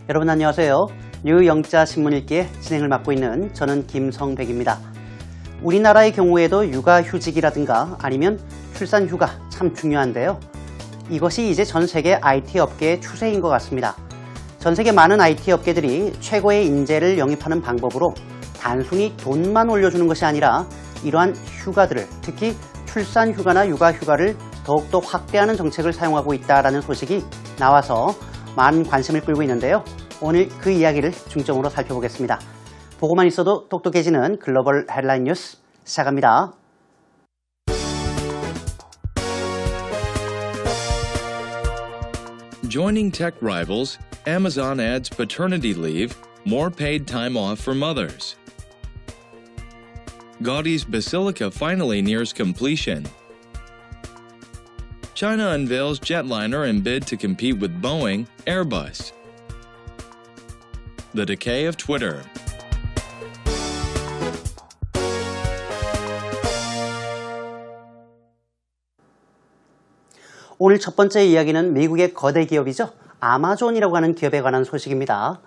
여러분 안녕하세요. 뉴영자 신문 읽기의 진행을 맡고 있는 저는 김성백입니다. 우리나라의 경우에도 육아휴직이라든가 아니면 출산휴가 참 중요한데요. 이것이 이제 전 세계 IT 업계의 추세인 것 같습니다. 전 세계 많은 IT 업계들이 최고의 인재를 영입하는 방법으로 단순히 돈만 올려주는 것이 아니라 이러한 휴가들을, 특히 출산휴가나 육아휴가를 더욱더 확대하는 정책을 사용하고 있다는 소식이 나와서 많은 관심을 끌고 있는데요. 오늘 그 이야기를 중점으로 살펴보겠습니다. 보고만 있어도 똑똑해지는 글로벌 헤드라인 뉴스 시작합니다. Joining tech rivals, Amazon adds paternity leave, more paid time off for mothers. Gaudi's Basilica finally nears completion. China unveils jetliner in bid to compete with Boeing, Airbus. The decay of Twitter. 오늘 첫 번째 이야기는 미국의 거대 기업이죠. 아마존이라고 하는 기업에 관한 소식입니다.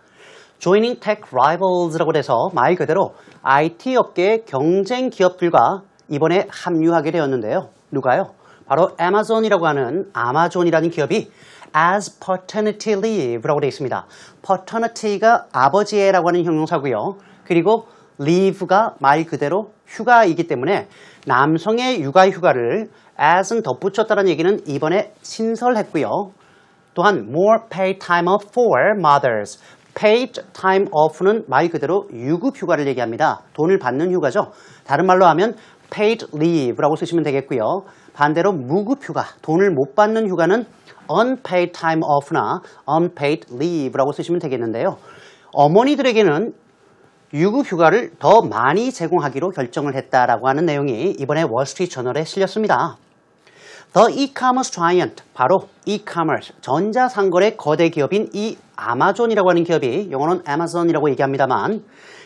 Joining Tech Rivals라고 해서 말 그대로 IT 업계의 경쟁 기업들과 이번에 합류하게 되었는데요. 누가요? 바로 아마존이라고 하는 아마존이라는 기업이 as paternity leave라고 되어 있습니다. paternity가 아버지애라고 하는 형용사고요. 그리고 leave가 말 그대로 휴가이기 때문에 남성의 육아휴가를 as는 덧붙였다는 얘기는 이번에 신설했고요. 또한 more paid time off for mothers. paid time off는 말 그대로 유급휴가를 얘기합니다. 돈을 받는 휴가죠. 다른 말로 하면 paid leave라고 쓰시면 되겠고요. 반대로 무급휴가, 돈을 못 받는 휴가는 unpaid time off나 unpaid leave라고 쓰시면 되겠는데요. 어머니들에게는 유급휴가를 더 많이 제공하기로 결정을 했다라고 하는 내용이 이번에 월스트리트저널에 실렸습니다. The e-commerce giant, 바로 e-commerce, 전자상거래 거대 기업인 이 아마존이라고 하는 기업이 영어로는 Amazon이라고 얘기합니다만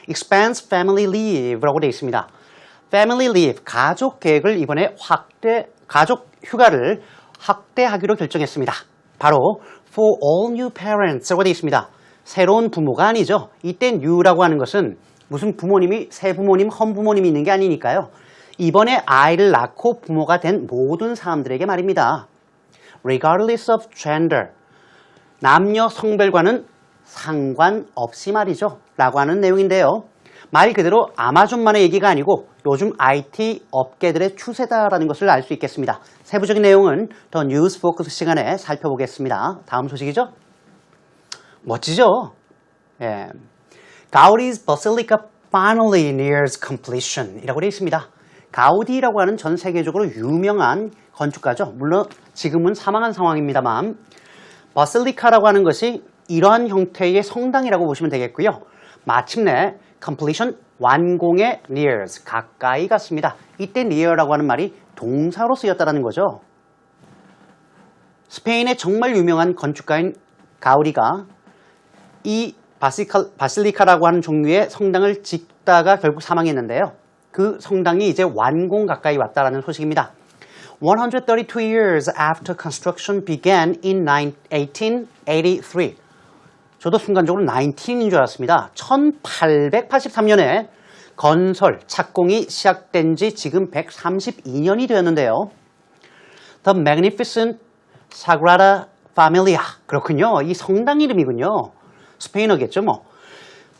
expands family leave라고 되어 있습니다. family leave, 가족 계획을 이번에 가족 휴가를 확대하기로 결정했습니다. 바로 for all new parents라고 되어 있습니다. 새로운 부모가 아니죠. 이때 new라고 하는 것은 무슨 부모님이 새 부모님, 헌부모님이 있는 게 아니니까요. 이번에 아이를 낳고 부모가 된 모든 사람들에게 말입니다. regardless of gender, 남녀 성별과는 상관없이 말이죠. 라고 하는 내용인데요. 말 그대로 아마존만의 얘기가 아니고 요즘 IT 업계들의 추세다라는 것을 알 수 있겠습니다. 세부적인 내용은 더 뉴스 포커스 시간에 살펴보겠습니다. 다음 소식이죠. 멋지죠? 예. Gaudi's Basilica finally nears completion 이라고 되어 있습니다. 가우디라고 하는 전 세계적으로 유명한 건축가죠. 물론 지금은 사망한 상황입니다만 바실리카라고 하는 것이 이러한 형태의 성당이라고 보시면 되겠고요. 마침내 completion, 완공의 nears, 가까이 갔습니다. 이때 near라고 하는 말이 동사로 쓰였다는 거죠. 스페인의 정말 유명한 건축가인 가우디가 이 바실리카라고 하는 종류의 성당을 짓다가 결국 사망했는데요. 그 성당이 이제 완공 가까이 왔다는 소식입니다. 132 years after construction began in 1883. 저도 순간적으로 19인 줄 알았습니다. 1883년에 건설, 착공이 시작된 지 지금 132년이 되었는데요. The Magnificent Sagrada Familia. 그렇군요. 이 성당 이름이군요. 스페인어겠죠 뭐.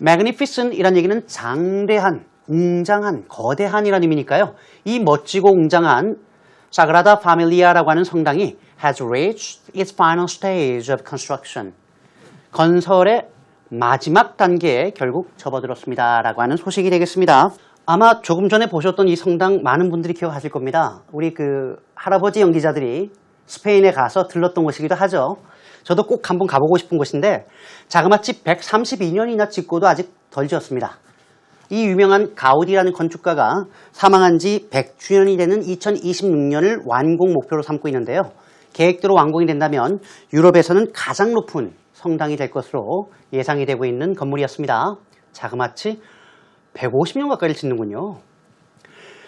Magnificent 이란 얘기는 장대한, 웅장한, 거대한이라는 의미니까요. 이 멋지고 웅장한 사그라다 파밀리아라고 하는 성당이 has reached its final stage of construction. 건설의 마지막 단계에 결국 접어들었습니다. 라고 하는 소식이 되겠습니다. 아마 조금 전에 보셨던 이 성당 많은 분들이 기억하실 겁니다. 우리 그 할아버지 연기자들이 스페인에 가서 들렀던 곳이기도 하죠. 저도 꼭 한번 가보고 싶은 곳인데 자그마치 132년이나 짓고도 아직 덜 지었습니다. 이 유명한 가우디라는 건축가가 사망한 지 100주년이 되는 2026년을 완공 목표로 삼고 있는데요. 계획대로 완공이 된다면 유럽에서는 가장 높은 성당이 될 것으로 예상이 되고 있는 건물이었습니다. 자그마치 150년 가까이를 짓는군요.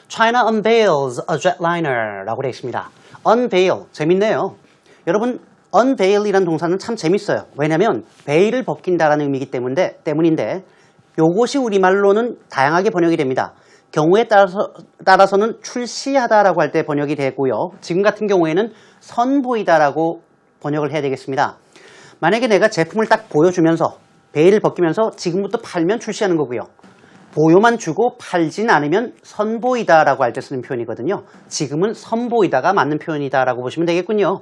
China unveils a jetliner 라고 되어 있습니다. unveil, 재밌네요. 여러분 unveil이라는 동사는 참 재밌어요. 왜냐하면 베일을 벗긴다라는 의미이기 때문인데 요것이 우리말로는 다양하게 번역이 됩니다. 경우에 따라서는 출시하다라고 할 때 번역이 되고요. 지금 같은 경우에는 선보이다라고 번역을 해야 되겠습니다. 만약에 내가 제품을 딱 보여주면서 베일을 벗기면서 지금부터 팔면 출시하는 거고요. 보여만 주고 팔진 않으면 선보이다라고 할 때 쓰는 표현이거든요. 지금은 선보이다가 맞는 표현이다라고 보시면 되겠군요.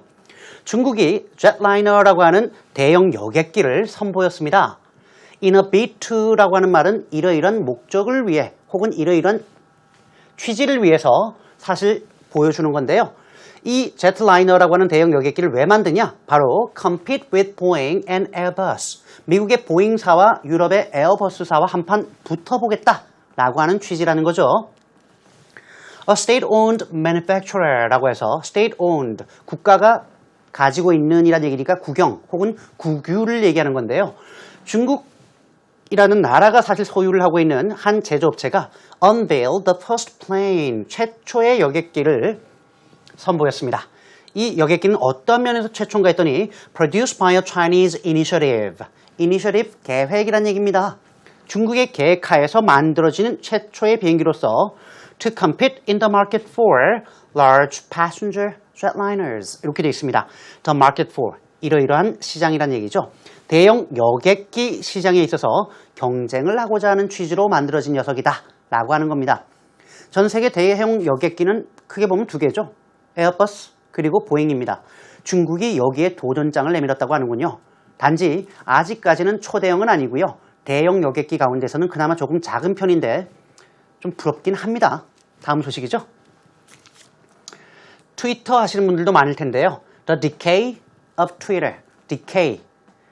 중국이 제트라이너라고 하는 대형 여객기를 선보였습니다. In a bid to라고 하는 말은 이러이러한 목적을 위해 혹은 이러이러한 취지를 위해서 사실 보여주는 건데요. 이 제트라이너라고 하는 대형 여객기를 왜 만드냐? 바로 compete with Boeing and Airbus. 미국의 보잉사와 유럽의 에어버스사와 한판 붙어보겠다라고 하는 취지라는 거죠. A state-owned manufacturer라고 해서 state-owned, 국가가 가지고 있는 이란 얘기니까 국영 혹은 국유를 얘기하는 건데요. 중국이라는 나라가 사실 소유를 하고 있는 한 제조업체가 unveiled the first plane, 최초의 여객기를 선보였습니다. 이 여객기는 어떤 면에서 최초인가 했더니 produced by a Chinese initiative. initiative 계획이란 얘기입니다. 중국의 계획하에서 만들어지는 최초의 비행기로서 to compete in the market for large passenger jetliners 이렇게 되어 있습니다. The market for 이러이러한 시장이란 얘기죠. 대형 여객기 시장에 있어서 경쟁을 하고자 하는 취지로 만들어진 녀석이다 라고 하는 겁니다. 전 세계 대형 여객기는 크게 보면 두 개죠. 에어버스 그리고 보잉입니다. 중국이 여기에 도전장을 내밀었다고 하는군요. 단지 아직까지는 초대형은 아니고요. 대형 여객기 가운데서는 그나마 조금 작은 편인데 좀 부럽긴 합니다. 다음 소식이죠. 트위터 하시는 분들도 많을 텐데요. The decay of Twitter. decay.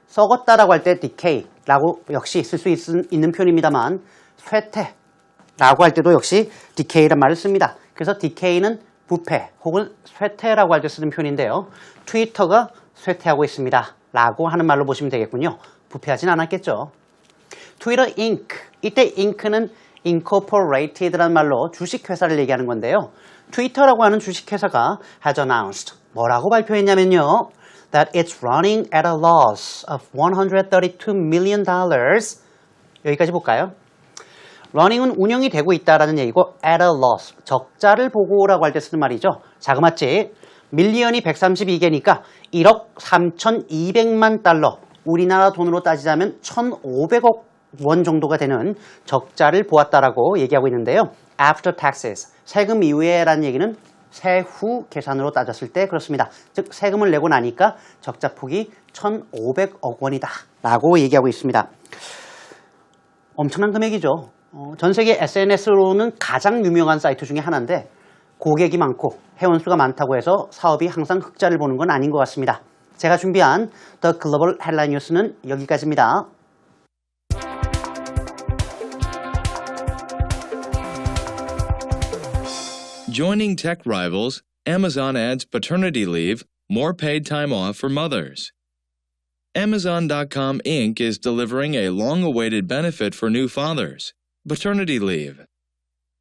썩었다라고 할 때 decay라고 역시 쓸 수 있는 표현입니다만 쇠퇴라고 할 때도 역시 decay란 말을 씁니다. 그래서 decay는 부패 혹은 쇠퇴라고 할 때 쓰는 표현인데요. 트위터가 쇠퇴하고 있습니다. 라고 하는 말로 보시면 되겠군요. 부패하진 않았겠죠. 트위터 인크. 이때 in크는 incorporated라는 말로 주식회사를 얘기하는 건데요. 트위터라고 하는 주식회사가 has announced 뭐라고 발표했냐면요. that it's running at a loss of $132 million. 여기까지 볼까요? running은 운영이 되고 있다라는 얘기고 at a loss, 적자를 보고라고 할 때 쓰는 말이죠. 자그마치 밀리언이 132개니까 1억 3,200만 달러, 우리나라 돈으로 따지자면 1,500억 원 정도가 되는 적자를 보았다라고 얘기하고 있는데요. after taxes, 세금 이후에라는 얘기는 세후 계산으로 따졌을 때 그렇습니다. 즉 세금을 내고 나니까 적자 폭이 1,500억 원이다 라고 얘기하고 있습니다. 엄청난 금액이죠. 전 세계 SNS로는 가장 유명한 사이트 중에 하나인데 고객이 많고 회원수가 많다고 해서 사업이 항상 흑자를 보는 건 아닌 것 같습니다. 제가 준비한 The Global Headline News는 여기까지입니다. Joining tech rivals, Amazon adds paternity leave, more paid time off for mothers. Amazon.com Inc. is delivering a long-awaited benefit for new fathers, paternity leave.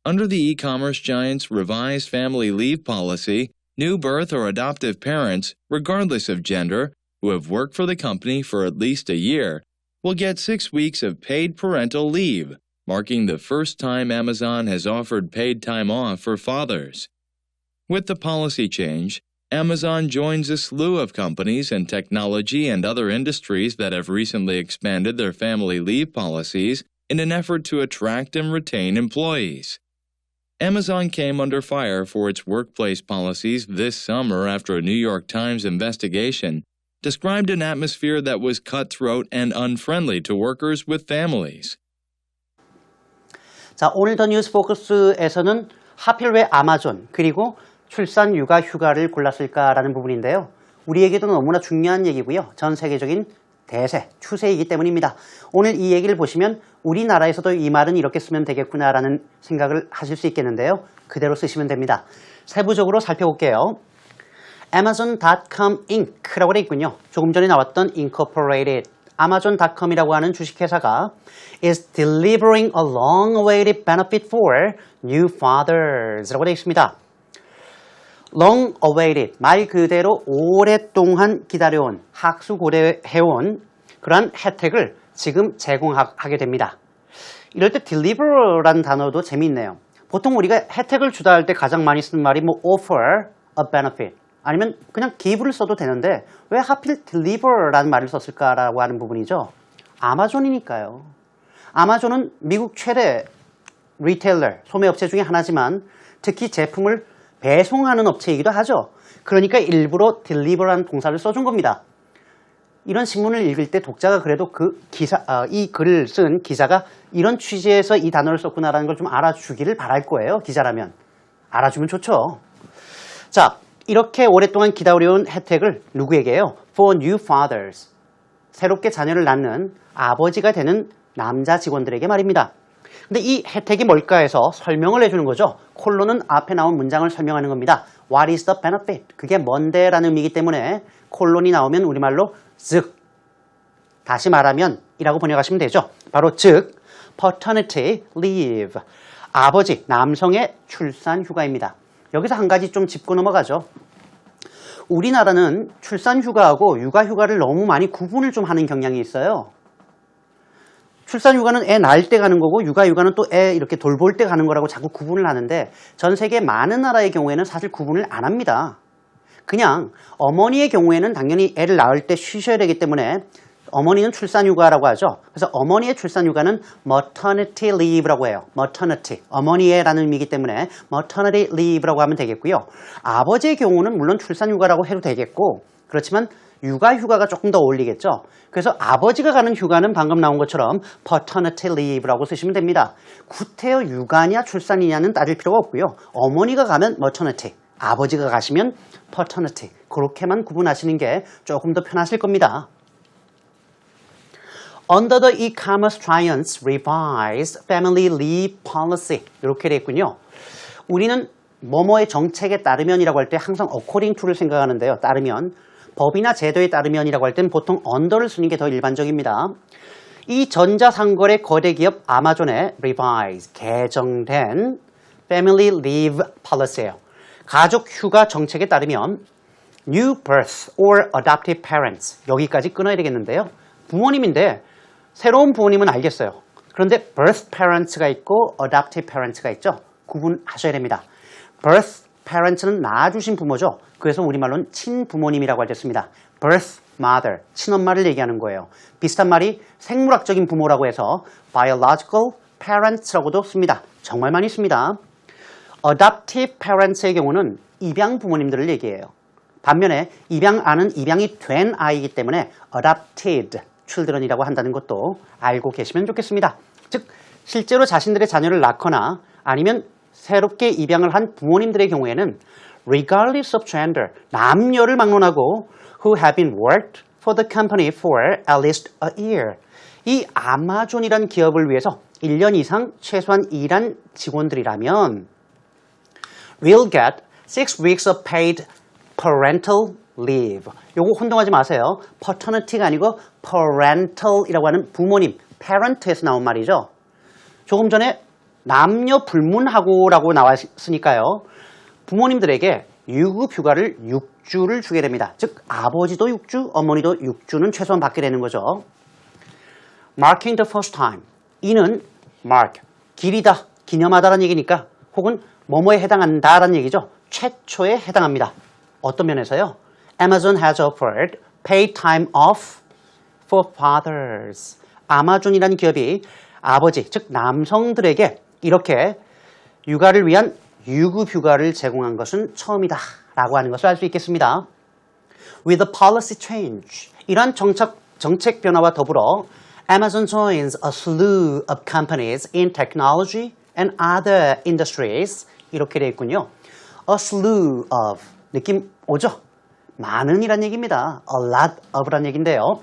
Under the e-commerce giant's revised family leave policy, new birth or adoptive parents, regardless of gender, who have worked for the company for at least a year, will get 6 weeks of paid parental leave, marking the first time Amazon has offered paid time off for fathers. With the policy change, Amazon joins a slew of companies in technology and other industries that have recently expanded their family leave policies in an effort to attract and retain employees. Amazon came under fire for its workplace policies this summer after a New York Times investigation described an atmosphere that was cutthroat and unfriendly to workers with families. 자, 오늘 더 뉴스 포커스에서는 하필 왜 아마존 그리고 출산 육아 휴가를 골랐을까라는 부분인데요. 우리에게도 너무나 중요한 얘기고요. 전 세계적인 대세, 추세이기 때문입니다. 오늘 이 얘기를 보시면 우리나라에서도 이 말은 이렇게 쓰면 되겠구나라는 생각을 하실 수 있겠는데요. 그대로 쓰시면 됩니다. 세부적으로 살펴볼게요. Amazon.com Inc.라고 되어 있군요. 조금 전에 나왔던 Incorporated, Amazon.com이라고 하는 주식회사가 is delivering a long-awaited benefit for new fathers 라고 되어 있습니다. long awaited, 말 그대로 오랫동안 기다려온, 학수고대해온 그런 혜택을 지금 제공하게 됩니다. 이럴 때 deliver라는 단어도 재미있네요. 보통 우리가 혜택을 주다 할 때 가장 많이 쓰는 말이 뭐 offer a benefit 아니면 그냥 give를 써도 되는데 왜 하필 deliver라는 말을 썼을까라고 하는 부분이죠. 아마존이니까요. 아마존은 미국 최대 리테일러, 소매업체 중에 하나지만 특히 제품을 배송하는 업체이기도 하죠. 그러니까 일부러 deliver라는 동사를 써준 겁니다. 이런 신문을 읽을 때 독자가 그래도 이 글을 쓴 기자가 이런 취지에서 이 단어를 썼구나라는 걸 좀 알아주기를 바랄 거예요. 기자라면. 알아주면 좋죠. 자, 이렇게 오랫동안 기다려온 혜택을 누구에게요? For new fathers. 새롭게 자녀를 낳는 아버지가 되는 남자 직원들에게 말입니다. 근데 이 혜택이 뭘까 해서 설명을 해주는 거죠. 콜론은 앞에 나온 문장을 설명하는 겁니다. What is the benefit? 그게 뭔데? 라는 의미이기 때문에 콜론이 나오면 우리말로 즉, 다시 말하면 이라고 번역하시면 되죠. 바로 즉, paternity leave. 아버지, 남성의 출산 휴가입니다. 여기서 한 가지 좀 짚고 넘어가죠. 우리나라는 출산 휴가하고 육아 휴가를 너무 많이 구분을 좀 하는 경향이 있어요. 출산 휴가는 애 낳을 때 가는 거고 육아 휴가는 또 애 이렇게 돌볼 때 가는 거라고 자꾸 구분을 하는데 전 세계 많은 나라의 경우에는 사실 구분을 안 합니다. 그냥 어머니의 경우에는 당연히 애를 낳을 때 쉬셔야 되기 때문에 어머니는 출산 휴가라고 하죠. 그래서 어머니의 출산 휴가는 maternity leave라고 해요. maternity, 어머니의라는 의미이기 때문에 maternity leave라고 하면 되겠고요. 아버지의 경우는 물론 출산 휴가라고 해도 되겠고 그렇지만 육아 휴가가 조금 더 어울리겠죠. 그래서 아버지가 가는 휴가는 방금 나온 것처럼 paternity leave라고 쓰시면 됩니다. 구태여 육아냐 출산이냐는 따질 필요가 없고요. 어머니가 가면 maternity, 아버지가 가시면 paternity 그렇게만 구분하시는 게 조금 더 편하실 겁니다. Under the e-commerce giants revised family leave policy 이렇게 되어 있군요. 우리는 뭐뭐의 정책에 따르면이라고 할 때 항상 according to를 생각하는데요. 따르면 법이나 제도에 따르면이라고 할 때는 보통 under를 쓰는 게 더 일반적입니다. 이 전자상거래 거대 기업 아마존의 revise 개정된 family leave policy예요. 가족 휴가 정책에 따르면 new birth or adoptive parents 여기까지 끊어야 되겠는데요. 부모님인데 새로운 부모님은 알겠어요. 그런데 birth parents가 있고 adoptive parents가 있죠. 구분하셔야 됩니다. birth parents는 낳아주신 부모죠. 그래서 우리말로는 친부모님이라고 할 때 씁니다. birth mother, 친엄마를 얘기하는 거예요. 비슷한 말이 생물학적인 부모라고 해서 biological parents라고도 씁니다. 정말 많이 씁니다. adoptive parents의 경우는 입양 부모님들을 얘기해요. 반면에 입양아는 입양이 된 아이이기 때문에 adopted children이라고 한다는 것도 알고 계시면 좋겠습니다. 즉 실제로 자신들의 자녀를 낳거나 아니면 새롭게 입양을 한 부모님들의 경우에는 regardless of gender, 남녀를 막론하고 who have been worked for the company for at least a year. 이 아마존이란 기업을 위해서 1년 이상 최소한 일한 직원들이라면 will get 6 weeks of paid parental leave. 요거 혼동하지 마세요. paternity가 아니고 parental이라고 하는 부모님, parent에서 나온 말이죠. 조금 전에 남녀 불문하고라고 나왔으니까요. 부모님들에게 유급 휴가를 6주를 주게 됩니다. 즉 아버지도 6주, 어머니도 6주는 최소한 받게 되는 거죠. Marking the first time. 이는 mark, 길이다, 기념하다라는 얘기니까 혹은 뭐뭐에 해당한다라는 얘기죠. 최초에 해당합니다. 어떤 면에서요? Amazon has offered paid time off for fathers. 아마존이라는 기업이 아버지, 즉 남성들에게 이렇게 육아를 위한 유급 휴가를 제공한 것은 처음이다 라고 하는 것을 알 수 있겠습니다. With the policy change, 이러한 정책 변화와 더불어 Amazon joins a slew of companies in technology and other industries 이렇게 되어 있군요. A slew of, 느낌 오죠? 많은이란 얘기입니다. A lot of란 얘기인데요.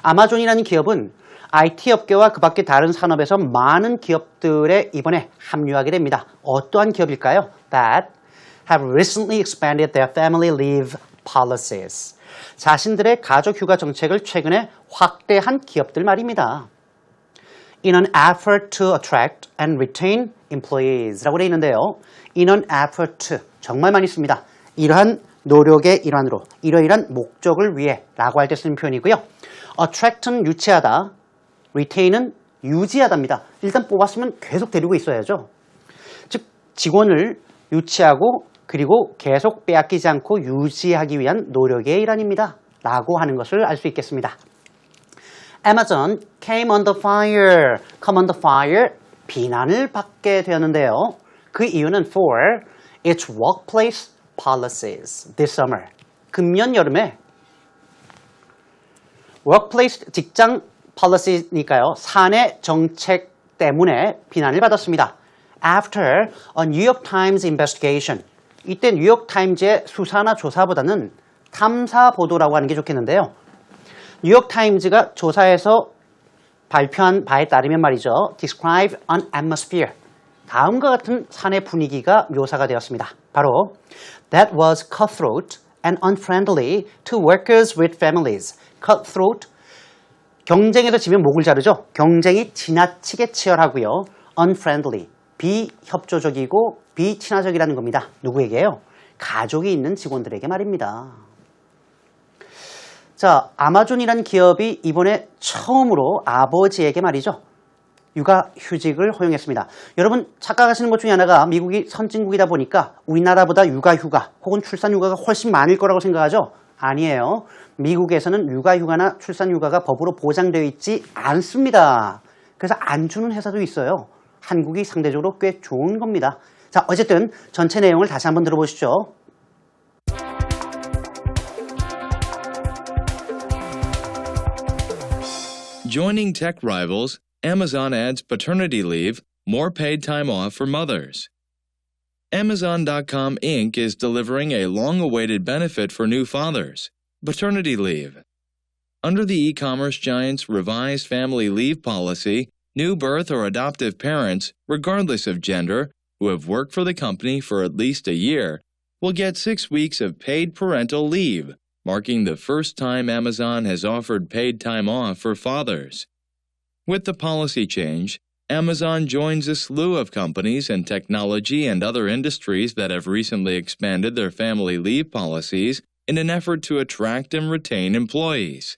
아마존이라는 기업은 IT 업계와 그 밖의 다른 산업에서 많은 기업들에 이번에 합류하게 됩니다. 어떠한 기업일까요? That have recently expanded their family leave policies. 자신들의 가족 휴가 정책을 최근에 확대한 기업들 말입니다. In an effort to attract and retain employees 라고 되어 있는데요. In an effort to, 정말 많이 씁니다. 이러한 노력의 일환으로 이러이러한 목적을 위해 라고 할 때 쓰는 표현이고요. attract는 유치하다, retain은 유지하다입니다. 일단 뽑았으면 계속 데리고 있어야죠. 즉 직원을 유치하고 그리고 계속 빼앗기지 않고 유지하기 위한 노력의 일환입니다. 라고 하는 것을 알 수 있겠습니다. Amazon came under fire, come under fire, 비난을 받게 되었는데요. 그 이유는 for its workplace policies this summer. 금년 여름에 workplace 직장 policy니까요. 사내 정책 때문에 비난을 받았습니다. After a New York Times investigation. 이때 뉴욕 타임즈의 수사나 조사보다는 탐사 보도라고 하는 게 좋겠는데요. 뉴욕 타임즈가 조사해서 발표한 바에 따르면 말이죠. Describe an atmosphere. 다음과 같은 사내 분위기가 묘사가 되었습니다. 바로 That was cutthroat and unfriendly to workers with families. Cutthroat, 경쟁에서 지면 목을 자르죠. 경쟁이 지나치게 치열하고요. Unfriendly, 비협조적이고 비친화적이라는 겁니다. 누구에게요? 가족이 있는 직원들에게 말입니다. 자, 아마존이라는 기업이 이번에 처음으로 아버지에게 말이죠. 육아휴직을 허용했습니다. 여러분 착각하시는 것 중에 하나가 미국이 선진국이다 보니까 우리나라보다 육아휴가 혹은 출산휴가가 훨씬 많을 거라고 생각하죠? 아니에요. 미국에서는 육아휴가나 출산휴가가 법으로 보장되어 있지 않습니다. 그래서 안 주는 회사도 있어요. 한국이 상대적으로 꽤 좋은 겁니다. 자, 어쨌든 전체 내용을 다시 한번 들어보시죠. Joining tech rivals, Amazon adds paternity leave, more paid time off for mothers. Amazon.com Inc. is delivering a long-awaited benefit for new fathers, paternity leave. Under the e-commerce giant's revised family leave policy, new birth or adoptive parents, regardless of gender, who have worked for the company for at least a year, will get 6 weeks of paid parental leave, marking the first time Amazon has offered paid time off for fathers. With the policy change, Amazon joins a slew of companies in technology and other industries that have recently expanded their family leave policies in an effort to attract and retain employees.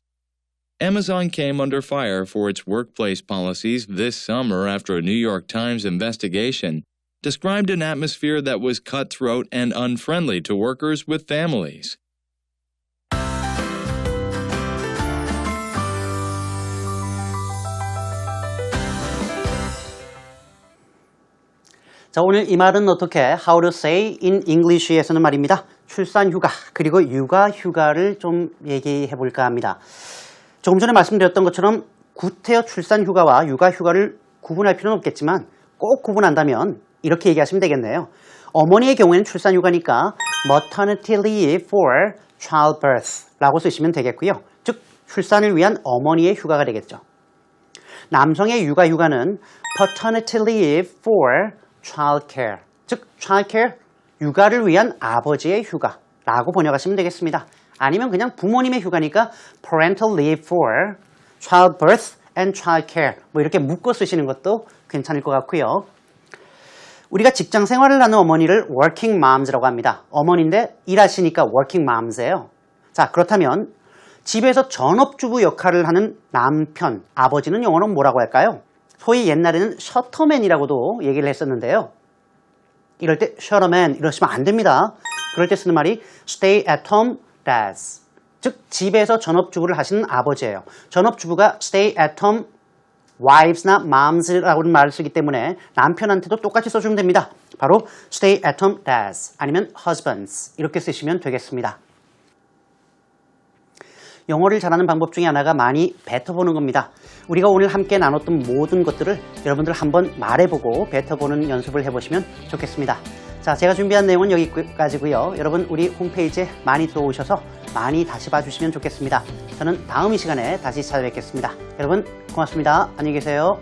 Amazon came under fire for its workplace policies this summer after a New York Times investigation described an atmosphere that was cutthroat and unfriendly to workers with families. 자, 오늘 이 말은 어떻게 How to say in English에서는 말입니다. 출산휴가 그리고 육아휴가를 좀 얘기해 볼까 합니다. 조금 전에 말씀드렸던 것처럼 구태여 출산휴가와 육아휴가를 구분할 필요는 없겠지만 꼭 구분한다면 이렇게 얘기하시면 되겠네요. 어머니의 경우에는 출산휴가니까 maternity leave for childbirth 라고 쓰시면 되겠고요. 즉 출산을 위한 어머니의 휴가가 되겠죠. 남성의 육아휴가는 paternity leave for childcare, 즉 childcare, 육아를 위한 아버지의 휴가라고 번역하시면 되겠습니다. 아니면 그냥 부모님의 휴가니까 parental leave for childbirth and childcare 뭐 이렇게 묶어 쓰시는 것도 괜찮을 것 같고요. 우리가 직장 생활을 하는 어머니를 working moms라고 합니다. 어머니인데 일하시니까 working moms예요. 자, 그렇다면 집에서 전업주부 역할을 하는 남편, 아버지는 영어로 뭐라고 할까요? 소위 옛날에는 셔터맨이라고도 얘기를 했었는데요. 이럴 때 셔터맨 이러시면 안 됩니다. 그럴 때 쓰는 말이 stay at home dads. 즉 집에서 전업주부를 하시는 아버지예요. 전업주부가 stay at home wives나 moms라고는 말을 쓰기 때문에 남편한테도 똑같이 써주면 됩니다. 바로 stay at home dads 아니면 husbands 이렇게 쓰시면 되겠습니다. 영어를 잘하는 방법 중에 하나가 많이 뱉어보는 겁니다. 우리가 오늘 함께 나눴던 모든 것들을 여러분들 한번 말해보고 뱉어보는 연습을 해보시면 좋겠습니다. 자, 제가 준비한 내용은 여기까지고요. 여러분 우리 홈페이지에 많이 들어오셔서 많이 다시 봐주시면 좋겠습니다. 저는 다음 이 시간에 다시 찾아뵙겠습니다. 여러분 고맙습니다. 안녕히 계세요.